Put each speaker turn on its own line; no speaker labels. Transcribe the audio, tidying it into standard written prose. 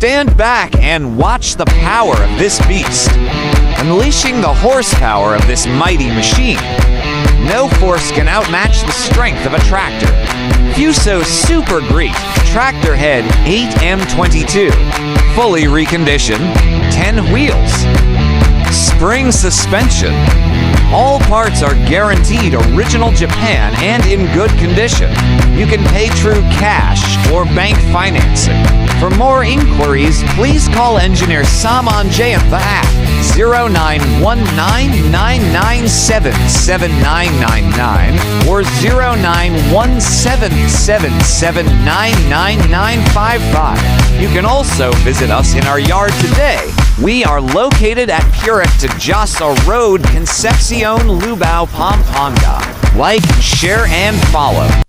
Stand back and watch the power of this beast, unleashing the horsepower of this mighty machine. No force can outmatch the strength of a tractor. Fuso Super Great Tractor Head 8M22, fully reconditioned, 10 wheels, spring suspension. All parts are guaranteed original Japan and in good condition. You can pay true cash or bank financing. For more inquiries, please call engineer Saman Jayantha at 0919977999 or 0917779955. You can also visit us in our yard today. We are located at Purek Jasa Road, Concepcion, Lubao, Pampanga. Like, share, and follow.